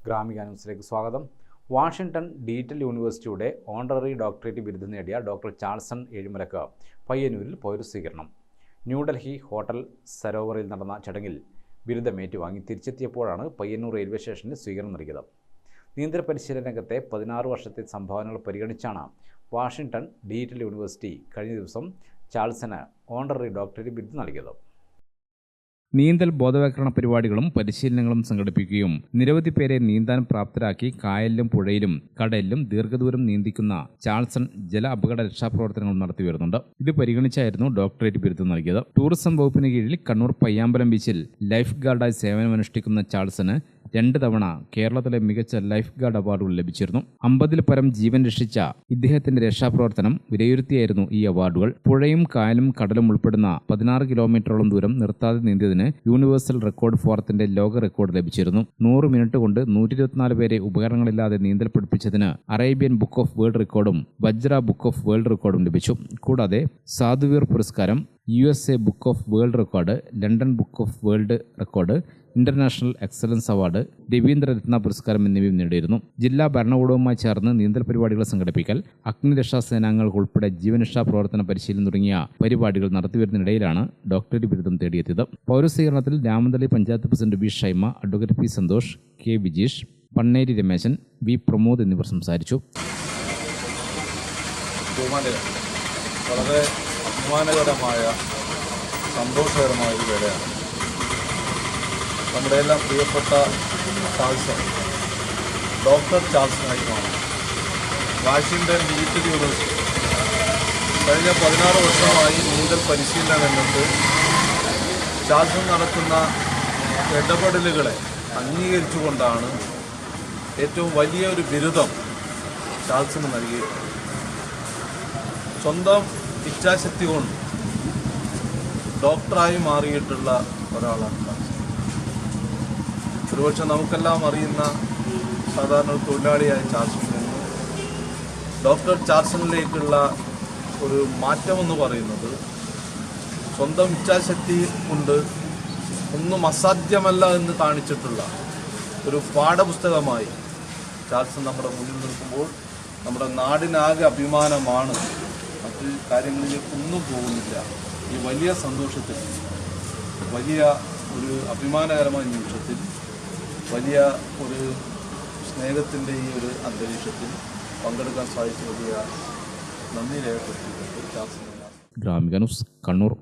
ഗ്രാമിക ന്യൂസിലേക്ക് സ്വാഗതം. Washington digital യൂണിവേഴ്സിറ്റിയുടെ ഓണററി ഡോക്ടറേറ്റ് ബിരുദം നേടിയ ഡോക്ടർ ചാൾസൺ ഏഴുമലക്ക് പയ്യന്നൂരിൽ പൗരസ്വീകരണം. ന്യൂഡൽഹി ഹോട്ടൽ സരോവറിൽ നടന്ന ചടങ്ങിൽ ബിരുദം ഏറ്റുവാങ്ങി തിരിച്ചെത്തിയപ്പോഴാണ് പയ്യന്നൂർ റെയിൽവേ സ്റ്റേഷനിൽ സ്വീകരണം നൽകിയത്. നീന്തൽ പരിശീലന രംഗത്തെ 16 വർഷത്തെ സംഭാവനകൾ പരിഗണിച്ചാണ് വാഷിംഗ്ടൺ ഡിജിറ്റൽ യൂണിവേഴ്സിറ്റി കഴിഞ്ഞ ദിവസം ചാൾസന് ഓണററി ഡോക്ടറേറ്റ് ബിരുദം നൽകിയത്. നീന്തൽ ബോധവൽക്കരണ പരിപാടികളും പരിശീലനങ്ങളും സംഘടിപ്പിക്കുകയും നിരവധി പേരെ നീന്താൻ പ്രാപ്തരാക്കി കായലിലും പുഴയിലും കടലിലും ദീർഘദൂരം നീന്തിക്കുന്ന ചാൾസൺ ജല അപകട രക്ഷാപ്രവർത്തനങ്ങൾ നടത്തി വരുന്നുണ്ട്. ഇത് പരിഗണിച്ചായിരുന്നു ഡോക്ടറേറ്റ് ബിരുദം നൽകിയത്. ടൂറിസം വകുപ്പിന് കീഴിൽ കണ്ണൂർ പയ്യാമ്പലം ബീച്ചിൽ ലൈഫ് ഗാർഡായി സേവനമനുഷ്ഠിക്കുന്ന ചാൾസന് 2 തവണ കേരളത്തിലെ മികച്ച ലൈഫ് ഗാർഡ് അവാർഡുകൾ ലഭിച്ചിരുന്നു. 50-ൽ പരം ജീവൻ രക്ഷിച്ച ഇദ്ദേഹത്തിന്റെ രക്ഷാപ്രവർത്തനം വിലയിരുത്തിയായിരുന്നു ഈ അവാർഡുകൾ. പുഴയും കായലും കടലും ഉൾപ്പെടുന്ന 16 കിലോമീറ്ററോളം ദൂരം നിർത്താതെ നീന്തിയതിന് യൂണിവേഴ്സൽ റെക്കോർഡ് ഫോറത്തിന്റെ ലോക റെക്കോർഡ് ലഭിച്ചിരുന്നു. 100 മിനിറ്റ് കൊണ്ട് 124 പേരെ ഉപകരണങ്ങളില്ലാതെ നീന്തൽ പഠിപ്പിച്ചതിന് അറേബ്യൻ ബുക്ക് ഓഫ് വേൾഡ് റെക്കോർഡും വജ്ര ബുക്ക് ഓഫ് വേൾഡ് റെക്കോർഡും ലഭിച്ചു. കൂടാതെ സാധുവീർ പുരസ്കാരം, USA book of world record, London book of world record, international excellence award, Ravindraratna പുരസ്കാരം എന്നിവയും നേടിയിരുന്നു. ജില്ലാ ഭരണകൂടവുമായി ചേർന്ന് നീന്തൽ പരിപാടികൾ സംഘടിപ്പിക്കൽ, അഗ്നിരക്ഷാ സേനാംഗങ്ങൾക്ക് ഉൾപ്പെടെ ജീവനരക്ഷാ പ്രവർത്തന പരിശീലനം തുടങ്ങിയ പരിപാടികൾ നടത്തിവരുന്നതിനിടയിലാണ് ഡോക്ടറേറ്റ് ബിരുദം തേടിയെത്തിയത്. പൗരസ്വീകരണത്തിൽ Ramanthali panchayat president B Shaima, advocate P Santhosh, K Vijeesh, Panneri Rameshan, V Pramod എന്നിവർ സംസാരിച്ചു. വളരെ അഭിമാനകരമായ സന്തോഷകരമായ ഒരു വേളയാണ്. നമ്മുടെ എല്ലാം പ്രിയപ്പെട്ട ചാൾസൺ ഡോക്ടർ ചാൾസണായി മാറി. വാഷിംഗ്ടൺ ഡിജിറ്റൽ യൂണിവേഴ്സിറ്റി കഴിഞ്ഞ 16 വർഷമായി നീന്തൽ പരിശീലന രംഗത്ത് ചാൾസൺ നടത്തുന്ന ഇടപെടലുകളെ അംഗീകരിച്ചുകൊണ്ടാണ് ഏറ്റവും വലിയൊരു ബിരുദം ചാൾസന് നൽകിയിട്ടുള്ളത്. സ്വന്തം ഇച്ഛാശക്തി കൊണ്ട് ഡോക്ടറായി മാറിയിട്ടുള്ള ഒരാളാണ് ചാൾസൺ. ഒരുപക്ഷെ നമുക്കെല്ലാം അറിയുന്ന സാധാരണ ഒരു തൊഴിലാളിയായ ചാൾസണിൽ നിന്ന് ഡോക്ടർ ചാൾസണിലേക്കുള്ള ഒരു മാറ്റമെന്ന് പറയുന്നത് സ്വന്തം ഇച്ഛാശക്തി കൊണ്ട് ഒന്നും അസാധ്യമല്ല എന്ന് കാണിച്ചിട്ടുള്ള ഒരു പാഠപുസ്തകമായി ചാൾസൺ നമ്മുടെ മുന്നിൽ നിൽക്കുമ്പോൾ നമ്മുടെ നാടിനാകെ അഭിമാനമാണ്. മറ്റ് കാര്യങ്ങളിലേക്കൊന്നും പോകുന്നില്ല. ഈ വലിയ സന്തോഷത്തിൽ, വലിയ ഒരു അഭിമാനകരമായ നിമിഷത്തിൽ, വലിയ ഒരു സ്നേഹത്തിൻ്റെ ഈ ഒരു അന്തരീക്ഷത്തിൽ പങ്കെടുക്കാൻ സാധിച്ച വലിയ നന്ദി രേഖപ്പെടുത്തിയിട്ടുണ്ട്. ഗ്രാമിക ന്യൂസ്, കണ്ണൂർ.